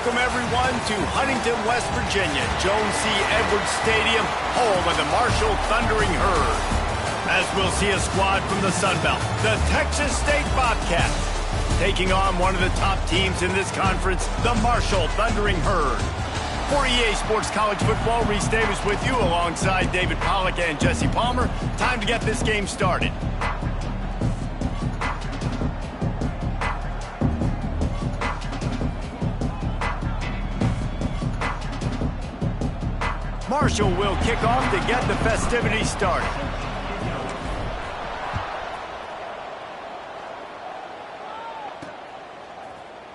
welcome everyone to Huntington, West Virginia, Jones C. Edwards Stadium, home of the Marshall Thundering Herd. As we'll see a squad from the Sun Belt, the Texas State Bobcats, taking on one of the top teams in this conference, the Marshall Thundering Herd. For EA Sports College Football, Reese Davis with you alongside David Pollack and Jesse Palmer. Time to get this game started. Marshall will kick off to get the festivities started.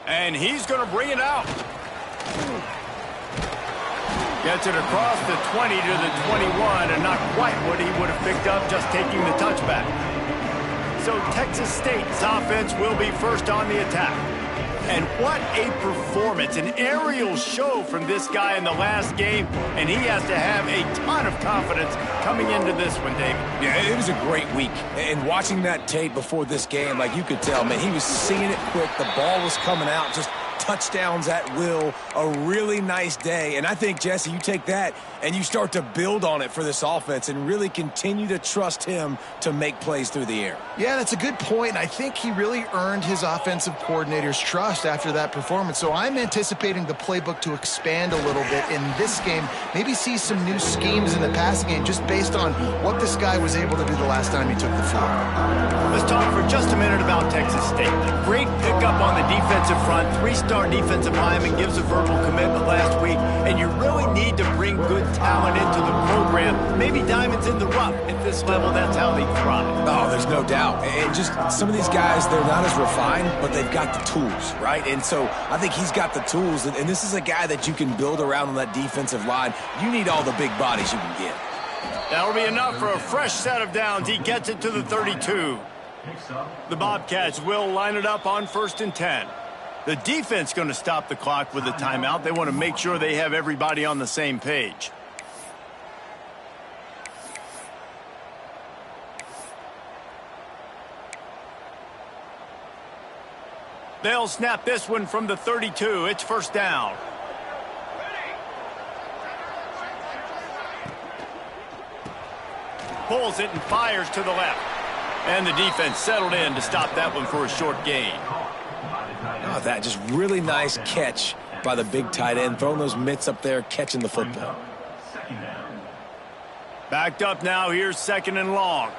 And he's going to bring it out. Gets it across the 20 to the 21, and not quite what he would have picked up just taking the touchback. So Texas State's offense will be first on the attack. And what a performance, an aerial show from this guy in the last game, and he has to have a ton of confidence coming into this one, David. Yeah, it was a great week. And watching that tape before this game, like you could tell, man, he was seeing it quick. The ball was coming out, just touchdowns at will, a really nice day. And I think, Jesse, you take that and you start to build on it for this offense and really continue to trust him to make plays through the air. Yeah, that's a good point. I think he really earned his offensive coordinator's trust after that performance. So I'm anticipating the playbook to expand a little bit in this game, maybe see some new schemes in the passing game just based on what this guy was able to do the last time he took the floor. Let's talk for just a minute about Texas State. Great pickup on the defensive front. Three-star defensive lineman gives a verbal commitment last week, and you really need to bring good talent into the program. Maybe diamonds in the rough. At this level, that's how they thrive. Oh, there's no doubt. And just some of these guys, they're not as refined, but they've got the tools, right? And so I think he's got the tools, and this is a guy that you can build around on that defensive line. You need all the big bodies you can get. That'll be enough for a fresh set of downs. He gets it to the 32. The Bobcats will line it up on 1st and 10. The defense going to stop the clock with a timeout. They want to make sure they have everybody on the same page. They'll snap this one from the 32. It's first down. Pulls it and fires to the left. And the defense settled in to stop that one for a short gain. Oh, that just really nice catch by the big tight end, throwing those mitts up there, catching the football. Backed up now. Here's 2nd and long.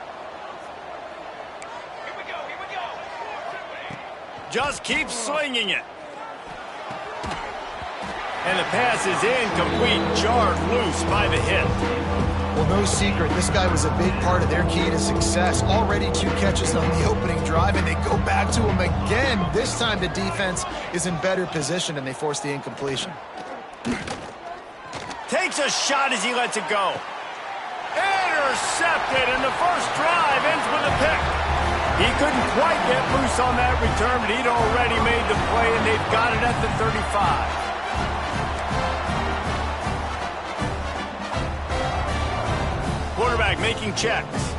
Just keeps slinging it. And the pass is incomplete, jarred loose by the hit. Well, no secret, this guy was a big part of their key to success. Already 2 catches on the opening drive, and they go back to him again. This time the defense is in better position, and they force the incompletion. Takes a shot as he lets it go. Intercepted, and the first drive ends with a pick. He couldn't quite get loose on that return, but he'd already made the play, and they've got it at the 35. Quarterback making checks.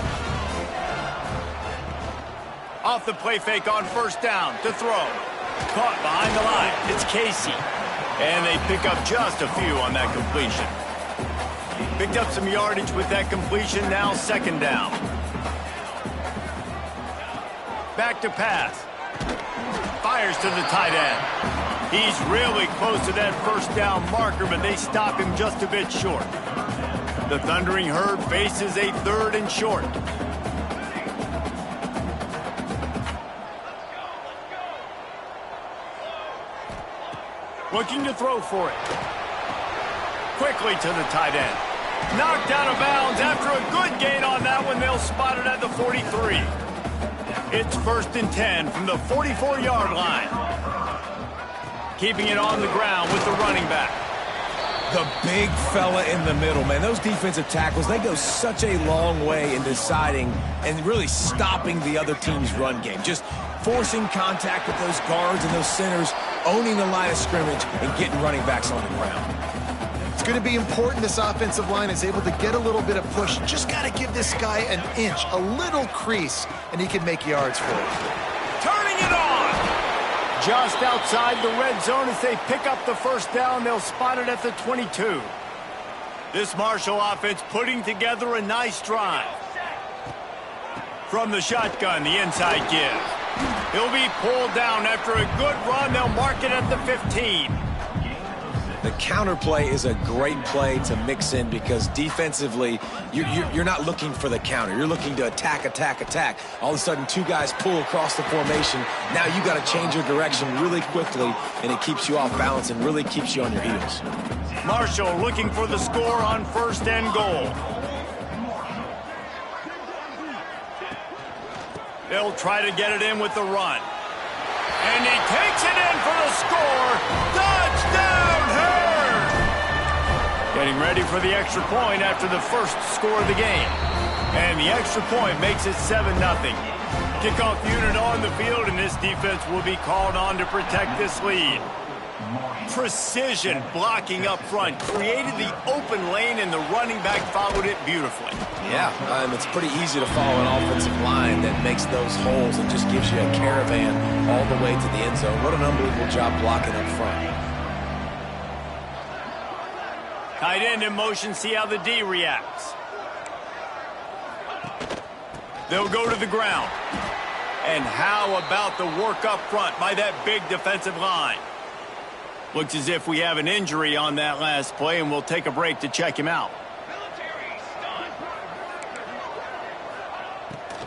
Off the play fake on 1st down to throw. Caught behind the line. It's Casey. And they pick up just a few on that completion. Picked up some yardage with that completion. Now 2nd down. Back to pass. Fires to the tight end. He's really close to that 1st down marker, but they stop him just a bit short. The Thundering Herd faces a 3rd and short. Looking to throw for it. Quickly to the tight end. Knocked out of bounds after a good gain on that one. They'll spot it at the 43. It's 1st and 10 from the 44-yard line. Keeping it on the ground with the running back. The big fella in the middle, man. Those defensive tackles, they go such a long way in deciding and really stopping the other team's run game. Just forcing contact with those guards and those centers, owning the line of scrimmage, and getting running backs on the ground. It's going to be important this offensive line is able to get a little bit of push. Just got to give this guy an inch, a little crease, and he can make yards for it. Turning it on. just outside the red zone as they pick up the first down. They'll spot it at the 22. This Marshall offense putting together a nice drive. From the shotgun, the inside give. He'll be pulled down after a good run. They'll mark it at the 15. The counter play is a great play to mix in because defensively, you're not looking for the counter. You're looking to attack, attack, attack. All of a sudden, two guys pull across the formation. Now you got to change your direction really quickly, and it keeps you off balance and really keeps you on your heels. Marshall looking for the score on 1st and goal. They'll try to get it in with the run. And he takes it in for the score. Touchdown, Herd! Getting ready for the extra point after the first score of the game. And the extra point makes it 7-0. Kickoff unit on the field, and this defense will be called on to protect this lead. Precision blocking up front created the open lane, and the running back followed it beautifully. Yeah, it's pretty easy to follow an offensive line that makes those holes and just gives you a caravan all the way to the end zone. What an unbelievable job blocking up front. Tight end in motion, see how the D reacts. They'll go to the ground. And how about the work up front by that big defensive line? Looks as if we have an injury on that last play, and we'll take a break to check him out.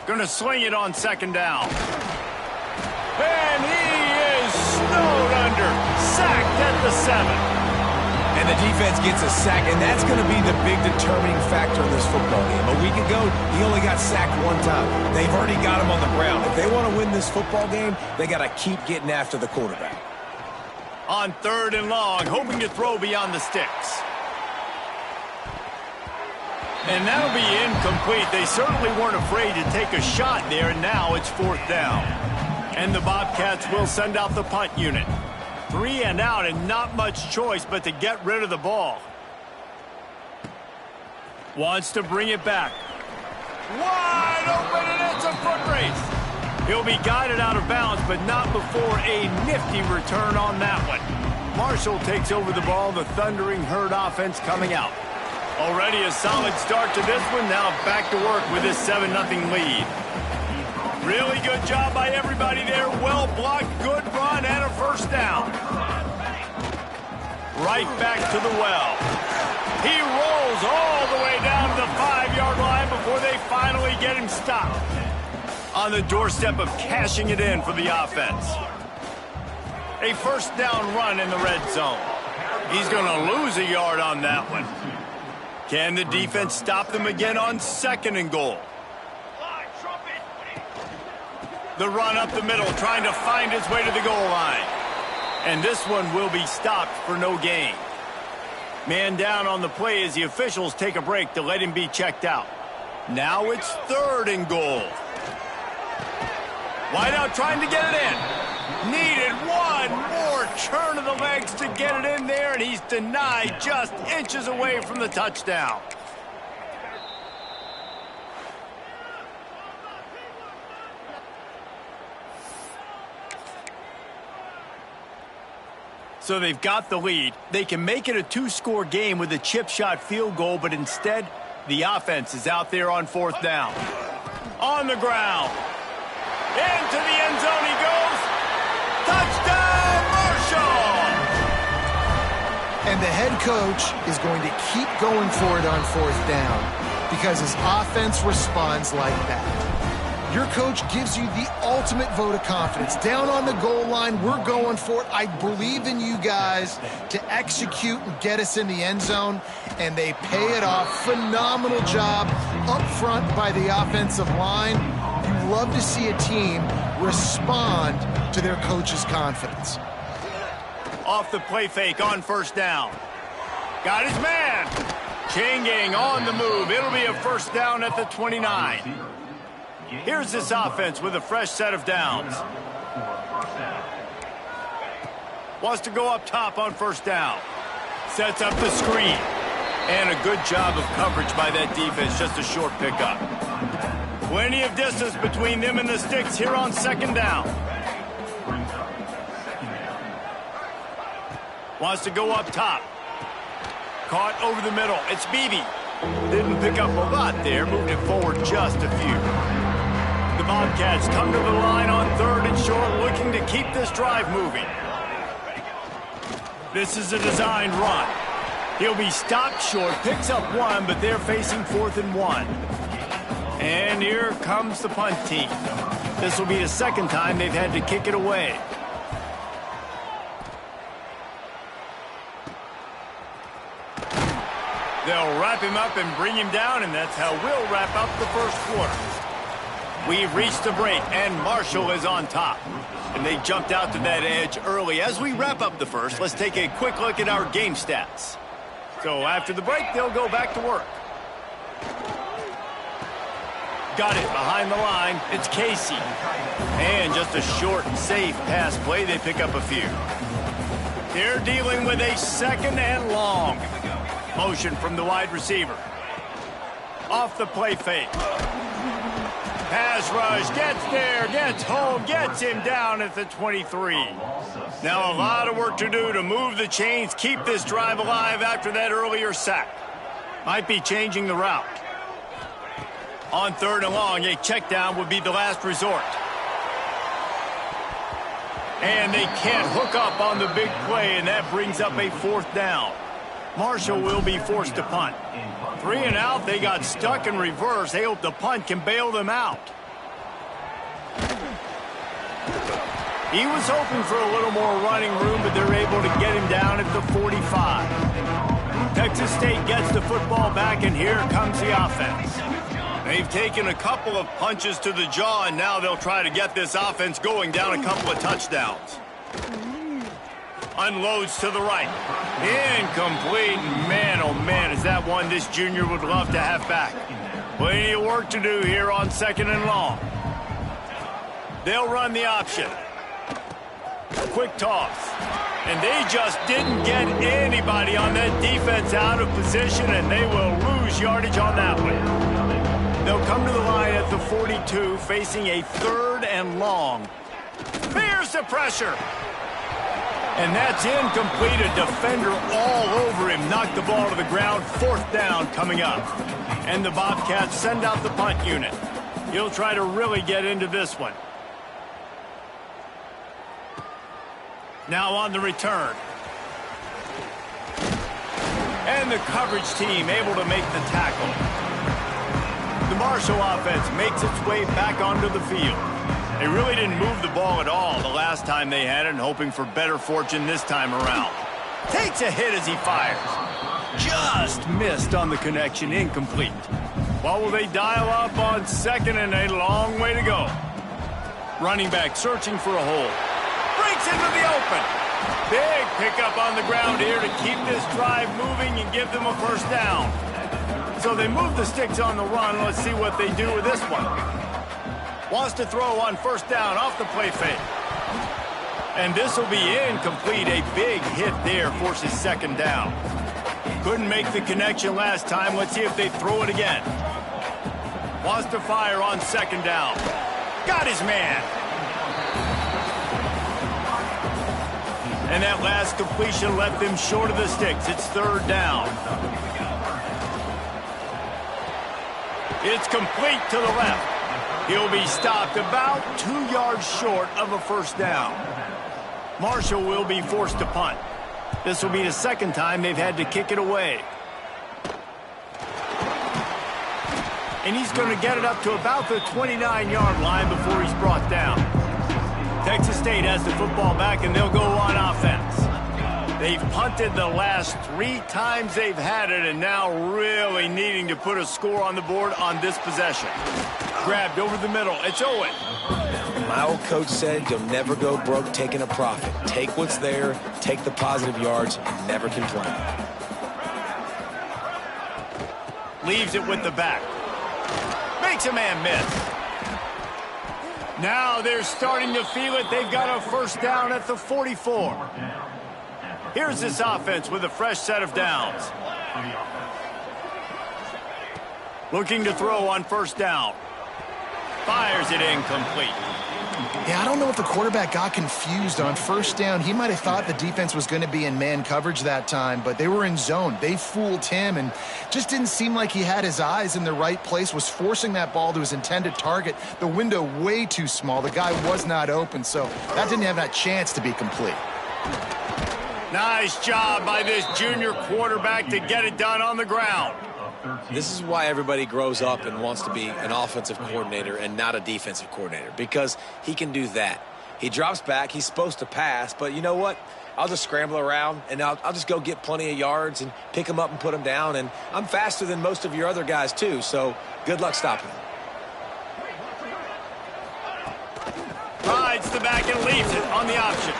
Going to sling it on 2nd down. And he is snowed under. Sacked at the 7. And the defense gets a sack, and that's going to be the big determining factor in this football game. A week ago, he only got sacked 1 time. They've already got him on the ground. If they want to win this football game, they got to keep getting after the quarterback. On 3rd and long, hoping to throw beyond the sticks. And that'll be incomplete. They certainly weren't afraid to take a shot there, and now it's 4th down. And the Bobcats will send out the punt unit. 3 and out, and not much choice but to get rid of the ball. Wants to bring it back. Wide open, and it's a foot race. He'll be guided out of bounds, but not before a nifty return on that one. Marshall takes over the ball, the Thundering Herd offense coming out. Already a solid start to this one, now back to work with this 7-0 lead. Really good job by everybody there, well blocked, good run, and a 1st down. Right back to the well. He rolls all the way down to the 5-yard line before they finally get him stopped. On the doorstep of cashing it in for the offense. A 1st down run in the red zone. He's going to lose a yard on that one. Can the defense stop them again on 2nd and goal? The run up the middle, trying to find his way to the goal line. And this one will be stopped for no gain. Man down on the play as the officials take a break to let him be checked out. Now it's 3rd and goal. Wideout trying to get it in. Needed one more turn of the legs to get it in there, and he's denied just inches away from the touchdown. So they've got the lead. They can make it a 2-score game with a chip shot field goal, but instead, the offense is out there on 4th down. On the ground. Into the end zone he goes. Touchdown, Marshall! And the head coach is going to keep going for it on 4th down because his offense responds like that. Your coach gives you the ultimate vote of confidence. Down on the goal line, we're going for it. I believe in you guys to execute and get us in the end zone, and they pay it off. Phenomenal job up front by the offensive line. You love to see a team respond to their coach's confidence. Off the play fake on 1st down. Got his man. Changing on the move. It'll be a 1st down at the 29. Here's this offense with a fresh set of downs. Wants to go up top on 1st down. Sets up the screen. And a good job of coverage by that defense. Just a short pickup. Plenty of distance between them and the sticks here on 2nd down. Wants to go up top. Caught over the middle. It's Beebe. Didn't pick up a lot there. Moved it forward just a few. The Bobcats come to the line on 3rd and short, looking to keep this drive moving. This is a designed run. He'll be stopped short, picks up 1, but they're facing 4th and 1. And here comes the punt team. This will be the second time they've had to kick it away. They'll wrap him up and bring him down, and that's how we'll wrap up the first quarter. We've reached the break, and Marshall is on top. And they jumped out to that edge early. As we wrap up the first, let's take a quick look at our game stats. So after the break, they'll go back to work. Got it behind the line. It's Casey. And just a short, safe pass play. They pick up a few. They're dealing with a 2nd and long. Motion from the wide receiver. Off the play fake. Pass rush, gets there, gets home, gets him down at the 23. Now a lot of work to do to move the chains, keep this drive alive after that earlier sack. Might be changing the route. On 3rd and long, a check down would be the last resort. And they can't hook up on the big play, and that brings up a 4th down. Marshall will be forced to punt. 3 and out, they got stuck in reverse. They hope the punt can bail them out. He was hoping for a little more running room, but they're able to get him down at the 45. Texas State gets the football back, and here comes the offense. They've taken a couple of punches to the jaw, and now they'll try to get this offense going down a couple of touchdowns. Unloads to the right. Incomplete. Man, oh man, is that one this junior would love to have back. Plenty of work to do here on 2nd and long. They'll run the option. Quick toss. And they just didn't get anybody on that defense out of position, and they will lose yardage on that one. They'll come to the line at the 42, facing a 3rd and long. Here's the pressure. And that's incomplete. A defender all over him. Knocked the ball to the ground. 4th down coming up. And the Bobcats send out the punt unit. He'll try to really get into this one. Now on the return. And the coverage team able to make the tackle. The Marshall offense makes its way back onto the field. They really didn't move the ball at all the last time they had it, and hoping for better fortune this time around. Takes a hit as he fires. Just missed on the connection, incomplete. What will they dial up on 2nd and a long way to go? Running back searching for a hole. Breaks into the open. Big pickup on the ground here to keep this drive moving and give them a 1st down. So they move the sticks on the run. Let's see what they do with this one. Wants to throw on 1st down off the play fake. And this will be incomplete. A big hit there forces 2nd down. Couldn't make the connection last time. Let's see if they throw it again. Wants to fire on 2nd down. Got his man. And that last completion left them short of the sticks. It's 3rd down. It's complete to the left. He'll be stopped about 2 yards short of a 1st down. Marshall will be forced to punt. This will be the 2nd time they've had to kick it away. And he's going to get it up to about the 29-yard line before he's brought down. Texas State has the football back, and they'll go on offense. They've punted the last 3 times they've had it, and now really needing to put a score on the board on this possession. Grabbed over the middle. It's Owen. My old coach said you'll never go broke taking a profit. Take what's there, take the positive yards, never complain. Leaves it with the back. Makes a man miss. Now they're starting to feel it. They've got a 1st down at the 44. Here's this offense with a fresh set of downs. Looking to throw on 1st down. Fires it incomplete. Yeah, I don't know if the quarterback got confused on first down. He might have thought the defense was going to be in man coverage that time, but they were in zone. They fooled him and just didn't seem like he had his eyes in the right place, was forcing that ball to his intended target. The window way too small. The guy was not open, so that didn't have that chance to be complete. Nice job by this junior quarterback to get it done on the ground. This is why everybody grows up and wants to be an offensive coordinator and not a defensive coordinator, because he can do that. He drops back. He's supposed to pass, but you know what? I'll just scramble around, and I'll just go get plenty of yards and pick them up and put them down, and I'm faster than most of your other guys, too, so good luck stopping him. Rides the back and leaves it on the option.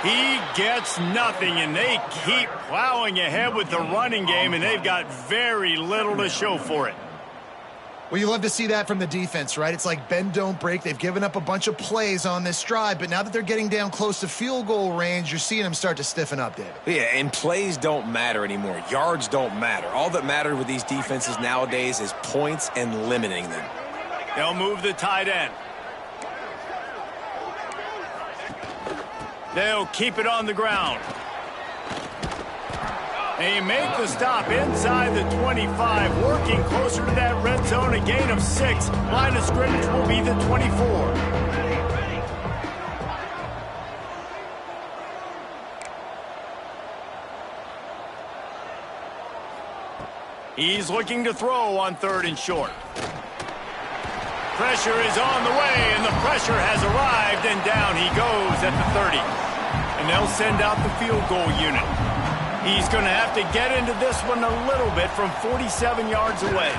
He gets nothing, and they keep plowing ahead with the running game, and they've got very little to show for it. Well, you love to see that from the defense, right? It's like bend, don't break. They've given up a bunch of plays on this drive, but now that they're getting down close to field goal range, you're seeing them start to stiffen up, David. Yeah, and plays don't matter anymore. Yards don't matter. All that matters with these defenses nowadays is points and limiting them. They'll move the tight end. They'll keep it on the ground. They make the stop inside the 25, working closer to that red zone, a gain of 6. Line of scrimmage will be the 24. He's looking to throw on 3rd and short. Pressure is on the way, and the pressure has arrived, and down he goes at the 30. And they'll send out the field goal unit. He's going to have to get into this one a little bit from 47 yards away.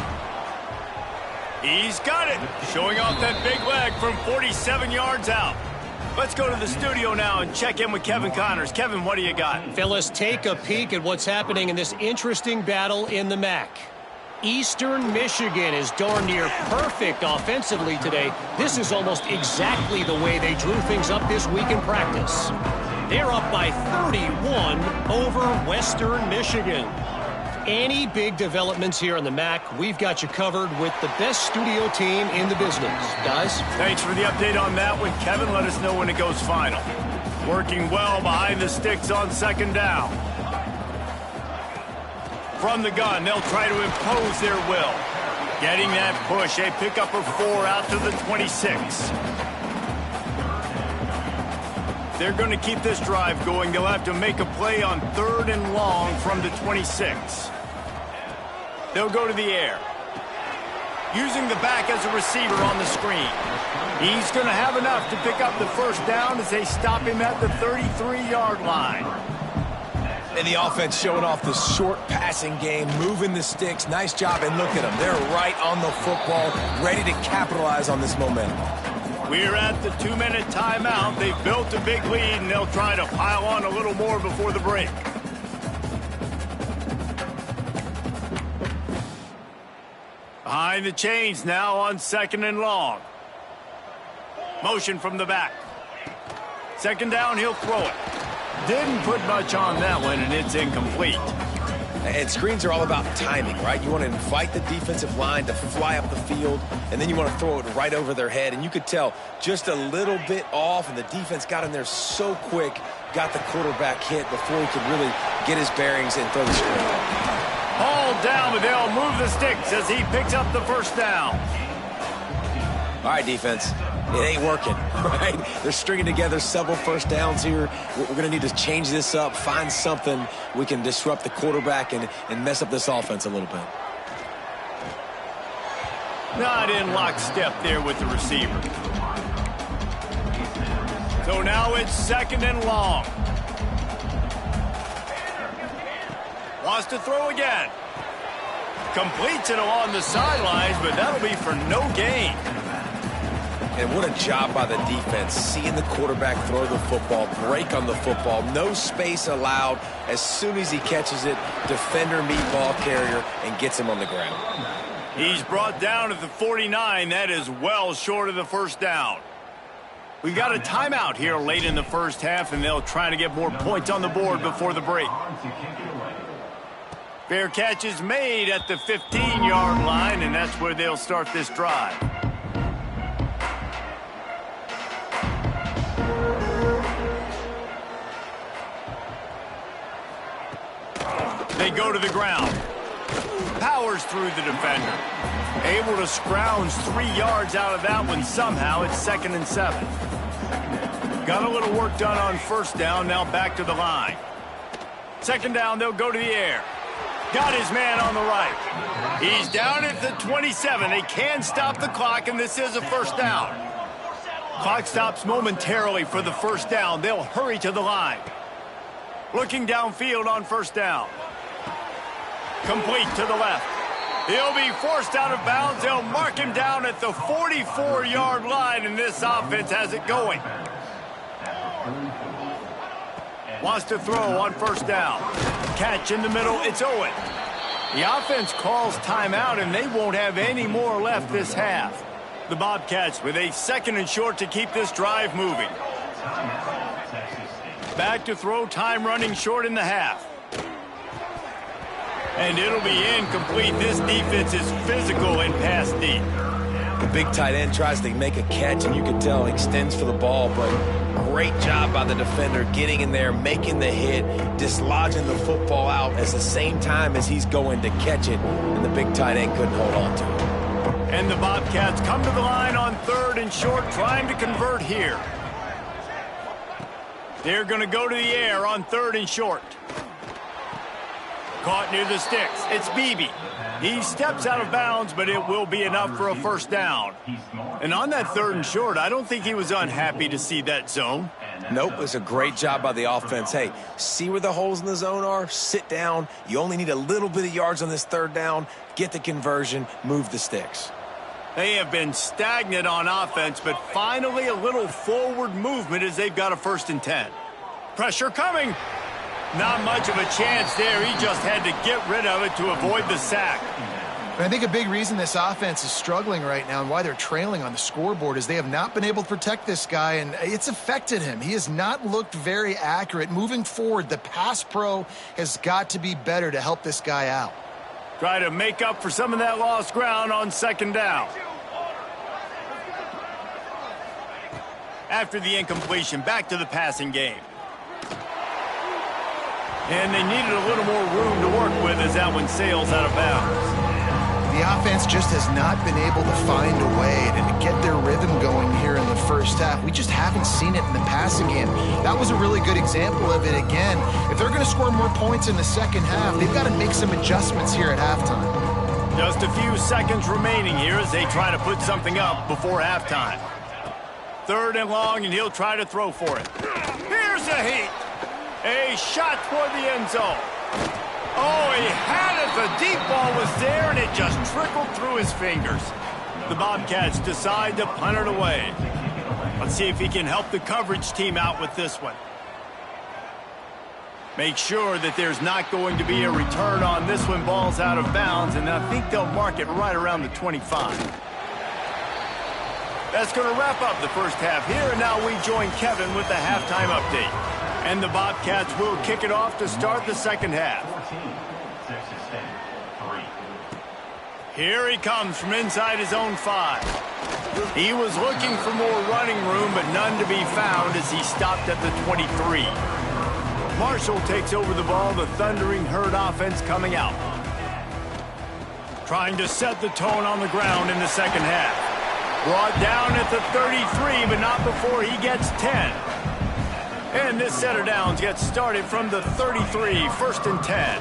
He's got it, showing off that big leg from 47 yards out. Let's go to the studio now and check in with Kevin Connors. Kevin, what do you got? Fellas, take a peek at what's happening in this interesting battle in the MAC. Eastern Michigan is darn near perfect offensively today. This is almost exactly the way they drew things up this week in practice. They're up by 31 over Western Michigan. Any big developments here in the MAC, we've got you covered with the best studio team in the business. Guys? Thanks for the update on that one, Kevin. Let us know when it goes final. Working well behind the sticks on 2nd down. From the gun, they'll try to impose their will. Getting that push, a pickup of 4 out to the 26. They're going to keep this drive going. They'll have to make a play on 3rd and long from the 26. They'll go to the air. Using the back as a receiver on the screen. He's going to have enough to pick up the 1st down as they stop him at the 33-yard line. And the offense showing off the short passing game, moving the sticks. Nice job, and look at them. They're right on the football, ready to capitalize on this momentum. We're at the 2-minute timeout. They've built a big lead, and they'll try to pile on a little more before the break. Behind the chains now on 2nd and long. Motion from the back. 2nd down, he'll throw it. Didn't put much on that one, and it's incomplete. And screens are all about timing, right? You want to invite the defensive line to fly up the field, and then you want to throw it right over their head. And you could tell just a little bit off, and the defense got in there so quick, got the quarterback hit before he could really get his bearings and throw the screen. Hauled down, but they'll move the sticks as he picks up the 1st down. All right, defense. It ain't working, right? They're stringing together several 1st downs here. We're going to need to change this up, find something we can disrupt the quarterback and mess up this offense a little bit. Not in lockstep there with the receiver. So now it's 2nd and long. Wants to throw again. Completes it along the sidelines, but that'll be for no gain. And what a job by the defense, seeing the quarterback throw the football, break on the football, no space allowed. As soon as he catches it, defender meet ball carrier and gets him on the ground. He's brought down at the 49. That is well short of the 1st down. We've got a timeout here late in the 1st half, and they'll try to get more points on the board before the break. Fair catch is made at the 15-yard line, and that's where they'll start this drive. They go to the ground. Powers through the defender. Able to scrounge 3 yards out of that one somehow. It's 2nd and 7. Got a little work done on first down. Now back to the line. 2nd down, they'll go to the air. Got his man on the right. He's down at the 27. They can stop the clock, and this is a first down. Clock stops momentarily for the first down. They'll hurry to the line. Looking downfield on first down. Complete to the left. He'll be forced out of bounds. They'll mark him down at the 44-yard line, and this offense has it going. Wants to throw on first down. Catch in the middle. It's Owen. The offense calls timeout, and they won't have any more left this half. The Bobcats with a 2nd and short to keep this drive moving. Back to throw, time running short in the half. And it'll be incomplete. This defense is physical in pass deep. The big tight end tries to make a catch, and you can tell he extends for the ball, but great job by the defender getting in there, making the hit, dislodging the football out at the same time as he's going to catch it, and the big tight end couldn't hold on to it. And the Bobcats come to the line on 3rd and short, trying to convert here. They're going to go to the air on 3rd and short. Caught near the sticks. It's Beebe. He steps out of bounds, but it will be enough for a first down. And on that 3rd and short, I don't think he was unhappy to see that zone. Nope, it's a great job by the offense. Hey, see where the holes in the zone are? Sit down. You only need a little bit of yards on this 3rd down. Get the conversion. Move the sticks. They have been stagnant on offense, but finally a little forward movement as they've got a 1st and 10. Pressure coming. Not much of a chance there. He just had to get rid of it to avoid the sack. But I think a big reason this offense is struggling right now and why they're trailing on the scoreboard is they have not been able to protect this guy, and it's affected him. He has not looked very accurate. Moving forward, the pass pro has got to be better to help this guy out. Try to make up for some of that lost ground on 2nd down. After the incompletion, back to the passing game. And they needed a little more room to work with as that one sails out of bounds. The offense just has not been able to find a way to get their rhythm going here in the first half. We just haven't seen it in the passing game. That was a really good example of it again. If they're going to score more points in the second half, they've got to make some adjustments here at halftime. Just a few seconds remaining here as they try to put something up before halftime. 3rd and long, and he'll try to throw for it. Here's a heat. A shot toward the end zone. Oh, he had it. The deep ball was there, and it just trickled through his fingers. The Bobcats decide to punt it away. Let's see if he can help the coverage team out with this one. Make sure that there's not going to be a return on this one. Ball's out of bounds, and I think they'll mark it right around the 25. That's going to wrap up the first half here, and now we join Kevin with the halftime update. And the Bobcats will kick it off to start the second half. Here he comes from inside his own 5. He was looking for more running room, but none to be found as he stopped at the 23. Marshall takes over the ball, the Thundering Herd offense coming out. Trying to set the tone on the ground in the second half. Brought down at the 33, but not before he gets 10. And this set of downs gets started from the 33, 1st and 10.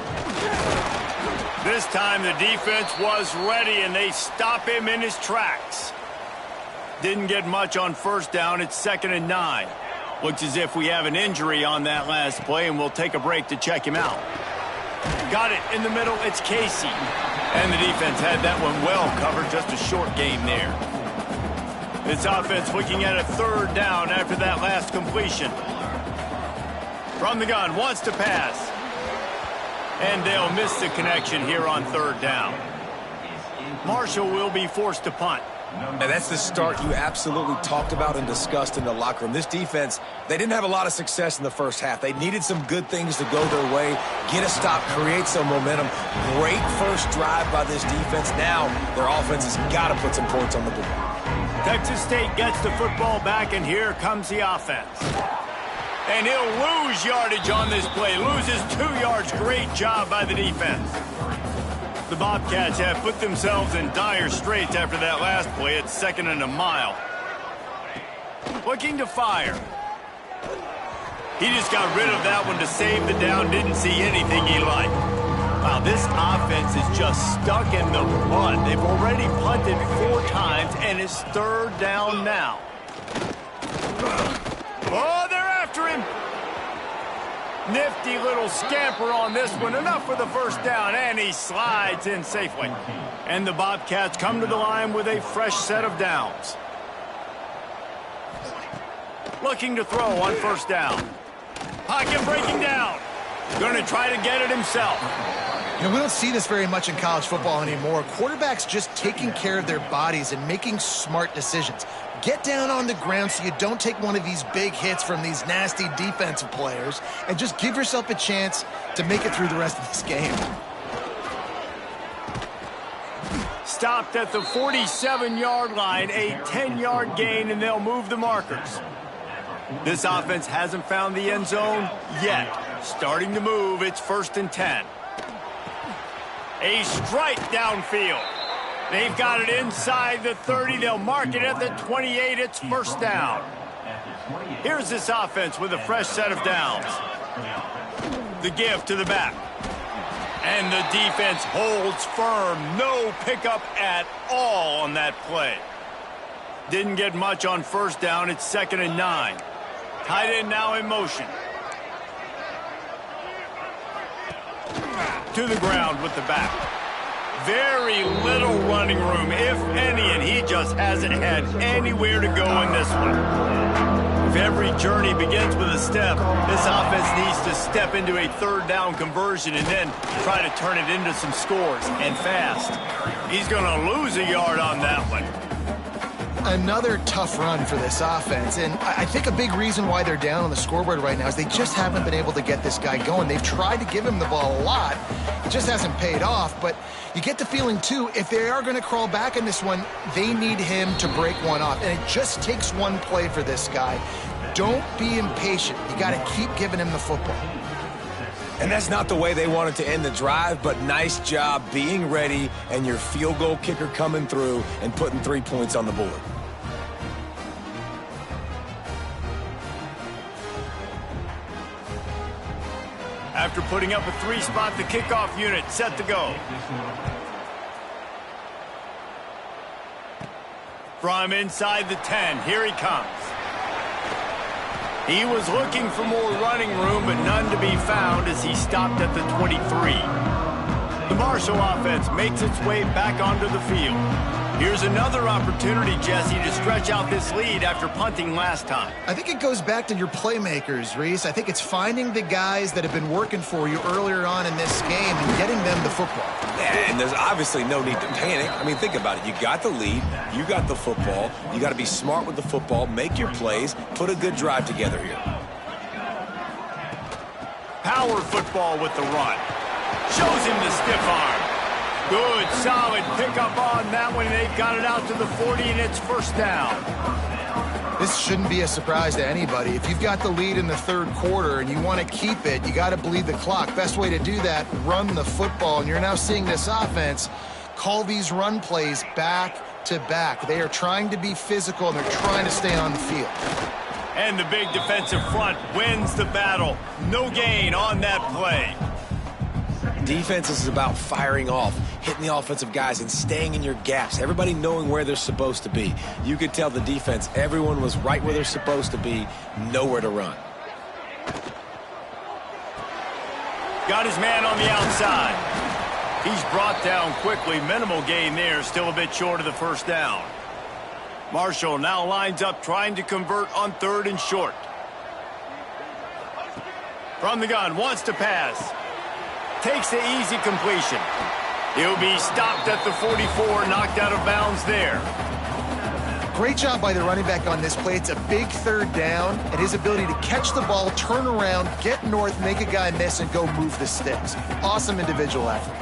This time the defense was ready, and they stop him in his tracks. Didn't get much on first down. It's 2nd and 9. Looks as if we have an injury on that last play, and we'll take a break to check him out. Got it in the middle. It's Casey. And the defense had that one well covered. Just a short game there. This offense looking at a 3rd down after that last completion. From the gun, wants to pass. And they'll miss the connection here on 3rd down. Marshall will be forced to punt. And that's the start you absolutely talked about and discussed in the locker room. This defense, they didn't have a lot of success in the first half. They needed some good things to go their way, get a stop, create some momentum. Great first drive by this defense. Now their offense has got to put some points on the board. Texas State gets the football back, and here comes the offense. And he'll lose yardage on this play. Loses 2 yards. Great job by the defense. The Bobcats have put themselves in dire straits after that last play. It's 2nd and a mile. Looking to fire. He just got rid of that one to save the down. Didn't see anything he liked. Wow, this offense is just stuck in the mud. They've already punted 4 times, and it's 3rd down now. Oh, they're after him. Nifty little scamper on this one. Enough for the 1st down, and he slides in safely. And the Bobcats come to the line with a fresh set of downs. Looking to throw on 1st down. Pocket breaking down. Going to try to get it himself. You know, we don't see this very much in college football anymore. Quarterbacks just taking care of their bodies and making smart decisions. Get down on the ground so you don't take one of these big hits from these nasty defensive players, and just give yourself a chance to make it through the rest of this game. Stopped at the 47-yard line, a 10-yard gain, and they'll move the markers. This offense hasn't found the end zone yet. Starting to move, it's 1st and 10. A strike downfield. They've got it inside the 30. They'll mark it at the 28. It's 1st down. Here's this offense with a fresh set of downs. The give to the back. And the defense holds firm. No pickup at all on that play. Didn't get much on 1st down. It's 2nd and 9. Tight end now in motion. To the ground with the back. Very little running room, if any, and he just hasn't had anywhere to go in this one. If every journey begins with a step, this offense needs to step into a 3rd down conversion and then try to turn it into some scores, and fast. He's going to lose a yard on that one. Another tough run for this offense, and I think a big reason why they're down on the scoreboard right now is they just haven't been able to get this guy going. They've tried to give him the ball a lot. It just hasn't paid off, but you get the feeling, too, if they are going to crawl back in this one, they need him to break one off, and it just takes one play for this guy. Don't be impatient. You got to keep giving him the football. And that's not the way they wanted to end the drive, but nice job being ready and your field goal kicker coming through and putting 3 points on the board. After putting up a 3-spot, the kickoff unit set to go. From inside the 10, here he comes. He was looking for more running room, but none to be found as he stopped at the 23. The Marshall offense makes its way back onto the field. Here's another opportunity, Jesse, to stretch out this lead after punting last time. I think it goes back to your playmakers, Reese. I think it's finding the guys that have been working for you earlier on in this game and getting them the football. Yeah, and there's obviously no need to panic. I mean, think about it. You got the lead. You got the football. You got to be smart with the football, make your plays, put a good drive together here. Power football with the run. Shows him the stiff arm. Good, solid pickup on that one. They've got it out to the 40, and it's 1st down. This shouldn't be a surprise to anybody. If you've got the lead in the 3rd quarter and you want to keep it, you got to bleed the clock. Best way to do that, run the football. And you're now seeing this offense call these run plays back to back. They are trying to be physical, and they're trying to stay on the field. And the big defensive front wins the battle. No gain on that play. Defense is about firing off, hitting the offensive guys, and staying in your gaps. Everybody knowing where they're supposed to be. You could tell the defense, everyone was right where they're supposed to be, nowhere to run. Got his man on the outside. He's brought down quickly. Minimal gain there, still a bit short of the 1st down. Marshall now lines up trying to convert on 3rd and short. From the gun, wants to pass. Takes the easy completion. He'll be stopped at the 44, knocked out of bounds there. Great job by the running back on this play. It's a big 3rd down, and his ability to catch the ball, turn around, get north, make a guy miss, and go move the sticks. Awesome individual effort.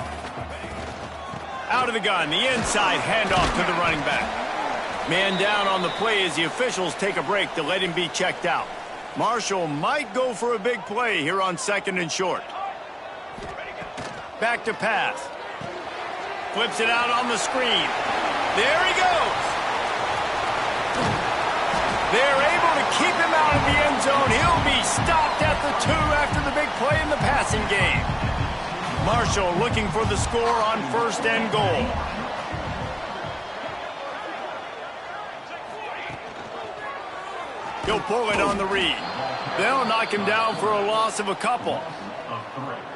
Out of the gun, the inside handoff to the running back. Man down on the play as the officials take a break to let him be checked out. Marshall might go for a big play here on 2nd and short. Back to pass. Flips it out on the screen. There he goes. They're able to keep him out of the end zone. He'll be stopped at the 2 after the big play in the passing game. Marshall looking for the score on 1st and goal. He'll pull it on the read. They'll knock him down for a loss of a couple.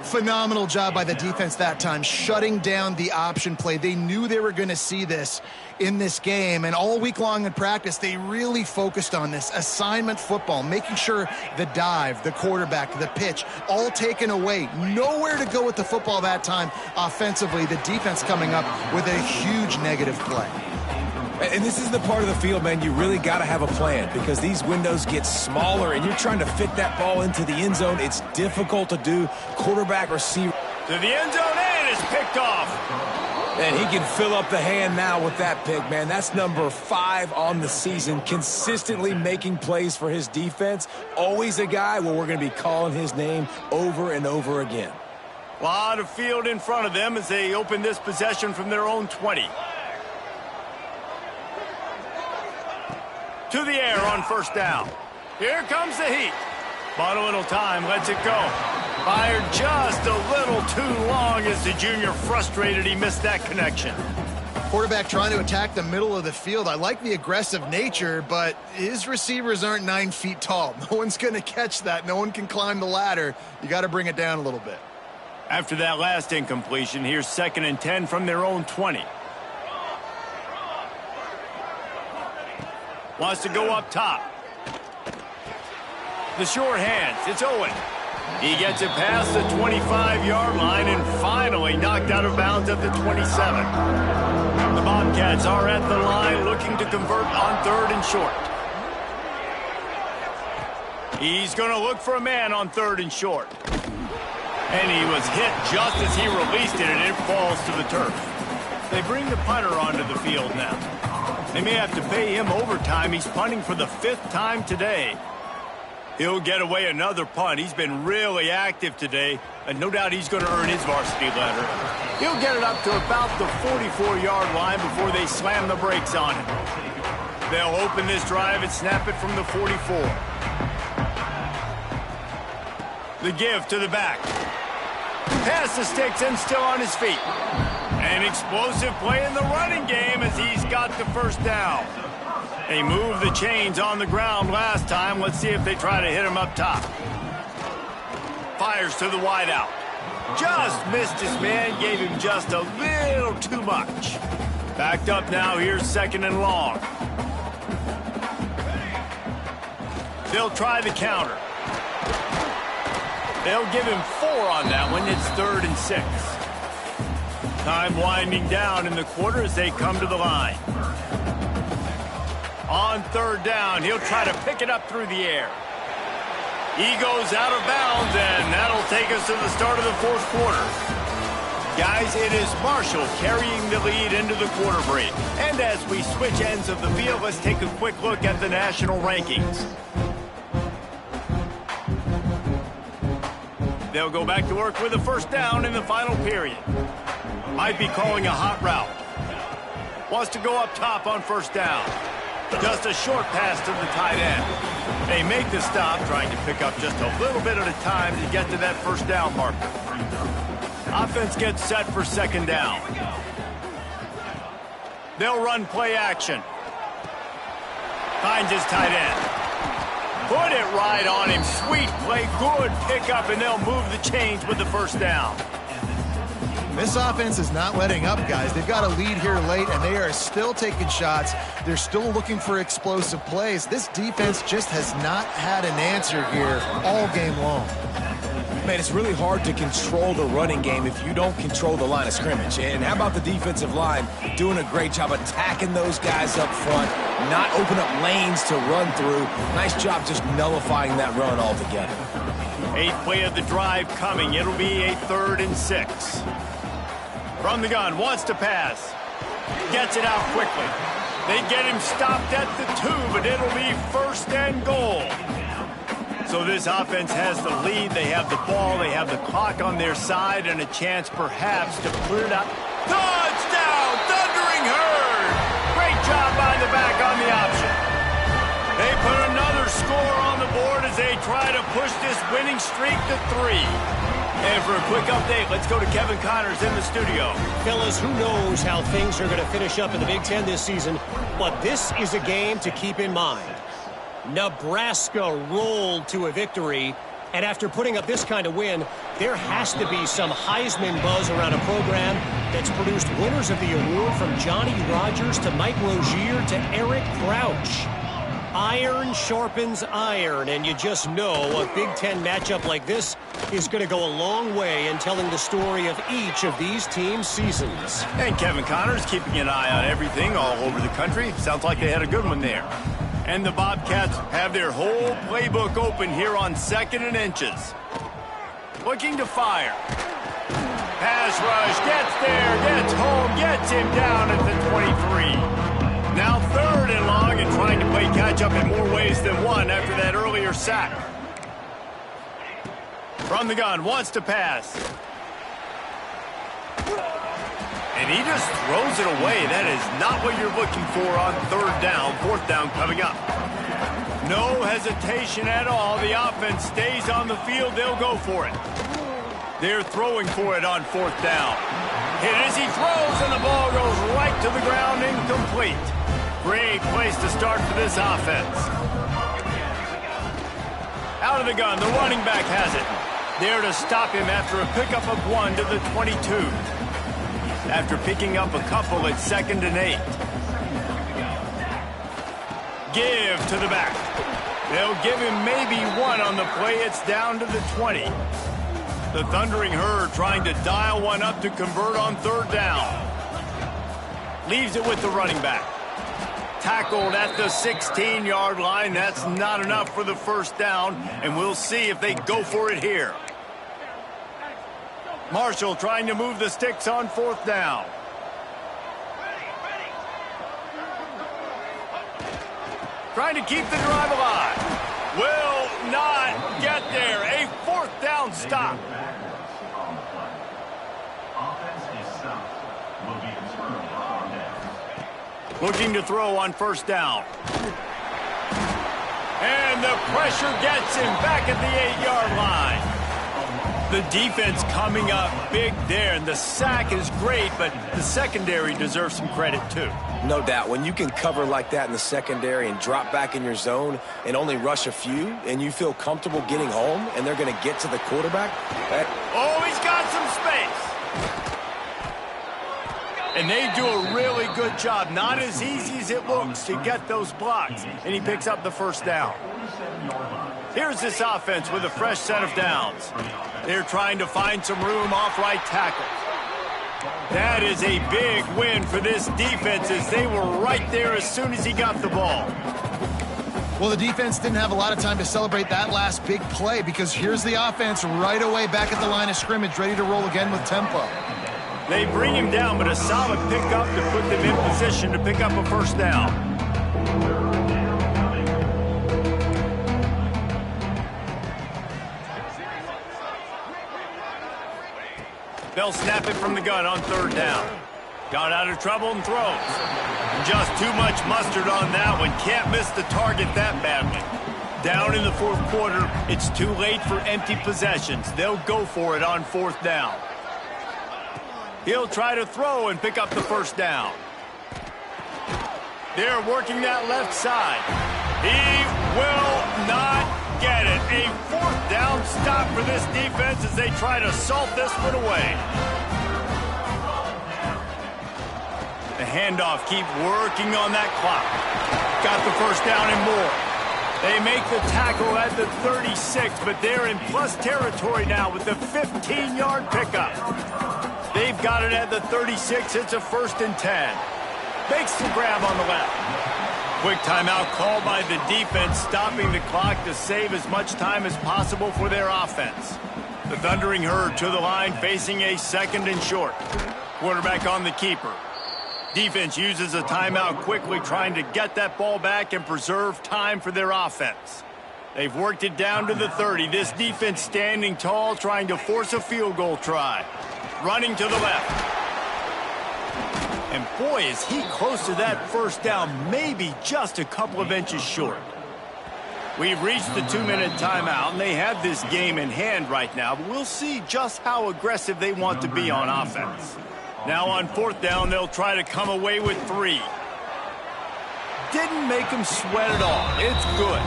Phenomenal job by the defense that time, shutting down the option play. They knew they were going to see this in this game, and all week long in practice, they really focused on this assignment football, making sure the dive, the quarterback, the pitch, all taken away. Nowhere to go with the football that time offensively. The defense coming up with a huge negative play. And this is the part of the field, man, you really got to have a plan because these windows get smaller and you're trying to fit that ball into the end zone. It's difficult to do. Quarterback, receiver. To the end zone, and it's picked off. And he can fill up the hand now with that pick, man. That's number 5 on the season, consistently making plays for his defense. Always a guy where we're going to be calling his name over and over again. A lot of field in front of them as they open this possession from their own 20. To the air on 1st down. Here comes the heat. Bought a little time, lets it go. Fired just a little too long as the junior frustrated he missed that connection. Quarterback trying to attack the middle of the field. I like the aggressive nature, but his receivers aren't 9 feet tall. No one's going to catch that. No one can climb the ladder. You got to bring it down a little bit. After that last incompletion, here's 2nd and 10 from their own 20. Wants to go up top. The short hands. It's Owen. He gets it past the 25-yard line and finally knocked out of bounds at the 27. The Bobcats are at the line looking to convert on 3rd and short. He's going to look for a man on 3rd and short. And he was hit just as he released it, and it falls to the turf. They bring the punter onto the field now. They may have to pay him overtime. He's punting for the 5th time today. He'll get away another punt. He's been really active today, and no doubt he's going to earn his varsity letter. He'll get it up to about the 44-yard line before they slam the brakes on him. They'll open this drive and snap it from the 44. The give to the back. Pass the sticks and still on his feet. An explosive play in the running game as he's got the 1st down. They moved the chains on the ground last time. Let's see if they try to hit him up top. Fires to the wideout. Just missed his man, gave him just a little too much. Backed up now, here's 2nd and long. They'll try the counter. They'll give him 4 on that one. It's 3rd and 6. Time winding down in the quarter as they come to the line. On 3rd down, he'll try to pick it up through the air. He goes out of bounds, and that'll take us to the start of the 4th quarter. Guys, it is Marshall carrying the lead into the quarter break. And as we switch ends of the field, let's take a quick look at the national rankings. They'll go back to work with a 1st down in the final period. Might be calling a hot route. Wants to go up top on 1st down. Just a short pass to the tight end. They make the stop, trying to pick up just a little bit at a time to get to that 1st down marker. Offense gets set for 2nd down. They'll run play action. Finds his tight end. Put it right on him. Sweet play, good pickup, and they'll move the chains with the 1st down. This offense is not letting up, guys. They've got a lead here late, and they are still taking shots. They're still looking for explosive plays. This defense just has not had an answer here all game long. Man, it's really hard to control the running game if you don't control the line of scrimmage. And how about the defensive line doing a great job attacking those guys up front, not open up lanes to run through. Nice job just nullifying that run altogether. 8th play of the drive coming. It'll be a 3rd and 6. From the gun, wants to pass. Gets it out quickly. They get him stopped at the 2, but it'll be 1st and goal. So this offense has the lead. They have the ball. They have the clock on their side and a chance perhaps to put it up. Touchdown, Thundering Herd! Great job by the back on the option. They put another score on the board as they try to push this winning streak to 3. And for a quick update, let's go to Kevin Connors in the studio. Fellas, who knows how things are going to finish up in the Big Ten this season, but this is a game to keep in mind. Nebraska rolled to a victory, and after putting up this kind of win, there has to be some Heisman buzz around a program that's produced winners of the award from Johnny Rodgers to Mike Rozier to Eric Crouch. Iron sharpens iron, and you just know a Big Ten matchup like this is going to go a long way in telling the story of each of these teams' seasons. And Kevin Connors keeping an eye on everything all over the country. Sounds like they had a good one there. And the Bobcats have their whole playbook open here on 2nd and inches. Looking to fire. Pass rush, gets there, gets home, gets him down at the 23. Now 3rd and long and trying to play catch-up in more ways than one after that earlier sack. From the gun, wants to pass. And he just throws it away. That is not what you're looking for on 3rd down. 4th down coming up. No hesitation at all. The offense stays on the field. They'll go for it. They're throwing for it on 4th down. Hit as he throws, and the ball goes right to the ground, incomplete. Great place to start for this offense. Out of the gun, the running back has it. There to stop him after a pickup of 1 to the 22. After picking up a couple at 2nd and 8. Give to the back. They'll give him maybe 1 on the play. It's down to the 20. The Thundering Herd trying to dial one up to convert on 3rd down. Leaves it with the running back. Tackled at the 16-yard line. That's not enough for the 1st down, and we'll see if they go for it here. Marshall trying to move the sticks on 4th down. Trying to keep the drive alive. Will not get there. A 4th down stop. Looking to throw on 1st down. And the pressure gets him back at the 8-yard line. The defense coming up big there, and the sack is great, but the secondary deserves some credit too. No doubt. When you can cover like that in the secondary and drop back in your zone and only rush a few, and you feel comfortable getting home, and they're going to get to the quarterback. Oh, he's got some space. And they do a really good job. Not as easy as it looks to get those blocks. And he picks up the 1st down. Here's this offense with a fresh set of downs. They're trying to find some room off right tackle. That is a big win for this defense as they were right there as soon as he got the ball. Well, the defense didn't have a lot of time to celebrate that last big play because here's the offense right away back at the line of scrimmage, ready to roll again with tempo. They bring him down, but a solid pickup to put them in position to pick up a 1st down. They'll snap it from the gun on 3rd down. Got out of trouble and throws. Just too much mustard on that one. Can't miss the target that badly. Down in the 4th quarter, it's too late for empty possessions. They'll go for it on 4th down. He'll try to throw and pick up the 1st down. They're working that left side. He will not get it. A 4th down stop for this defense as they try to salt this one away. The handoff, keep working on that clock. Got the 1st down and more. They make the tackle at the 36, but they're in plus territory now with the 15-yard pickup. They've got it at the 36. It's a 1st and 10. Makes the grab on the left. Quick timeout called by the defense, stopping the clock to save as much time as possible for their offense. The Thundering Herd to the line, facing a 2nd and short. Quarterback on the keeper. Defense uses a timeout quickly, trying to get that ball back and preserve time for their offense. They've worked it down to the 30. This defense standing tall, trying to force a field goal try. Running to the left. And boy, is he close to that first down, maybe just a couple of inches short. We've reached the 2-minute timeout, and they have this game in hand right now, but we'll see just how aggressive they want to be on offense. Now on 4th down, they'll try to come away with 3. Didn't make them sweat at all. It's good.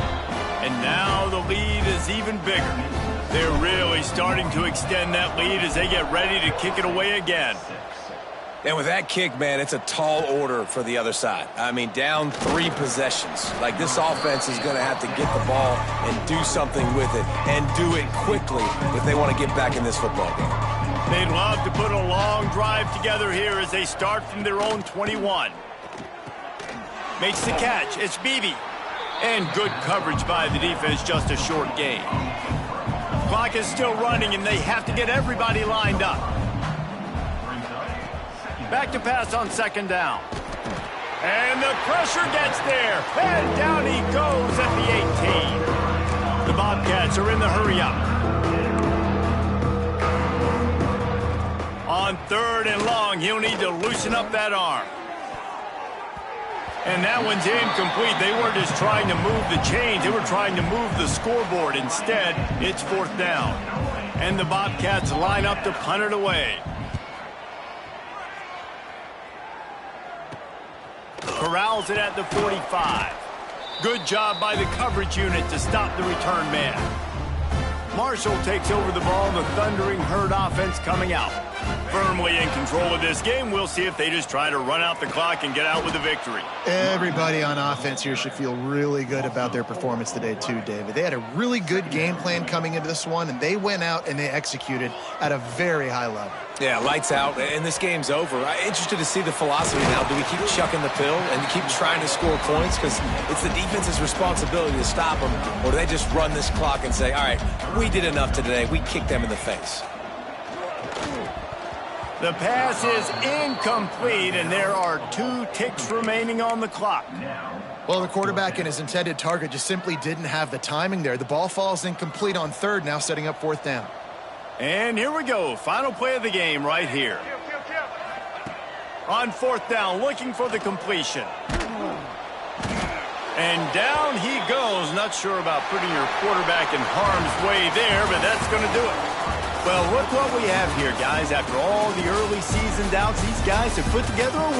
And now the lead is even bigger. They're really starting to extend that lead as they get ready to kick it away again. And with that kick, man, it's a tall order for the other side. I mean, down 3 possessions. Like, this offense is going to have to get the ball and do something with it, and do it quickly if they want to get back in this football game. They'd love to put a long drive together here as they start from their own 21. Makes the catch. It's Beebe. And good coverage by the defense, just a short gain. Clock is still running, and they have to get everybody lined up. Back to pass on 2nd down. And the pressure gets there. And down he goes at the 18. The Bobcats are in the hurry up. On 3rd and long, he'll need to loosen up that arm. And that one's incomplete. They weren't just trying to move the chains. They were trying to move the scoreboard. Instead, it's 4th down. And the Bobcats line up to punt it away. Corrals it at the 45. Good job by the coverage unit to stop the return man. Marshall takes over the ball. The Thundering Herd offense coming out. Firmly in control of this game. We'll see if they just try to run out the clock and get out with a victory. Everybody on offense here should feel really good about their performance today too, David. They had a really good game plan coming into this one, and they went out and they executed at a very high level. Yeah, lights out, and this game's over. I'm interested to see the philosophy now. Do we keep chucking the pill and keep trying to score points because it's the defense's responsibility to stop them, or do they just run this clock and say, all right, we did enough today. We kicked them in the face. The pass is incomplete, and there are 2 ticks remaining on the clock. Well, the quarterback and his intended target just simply didn't have the timing there. The ball falls incomplete on 3rd, now setting up 4th down. And here we go. Final play of the game right here. On 4th down, looking for the completion. And down he goes. Not sure about putting your quarterback in harm's way there, but that's going to do it. Well, look what we have here, guys. After all the early season doubts, these guys have put together a win.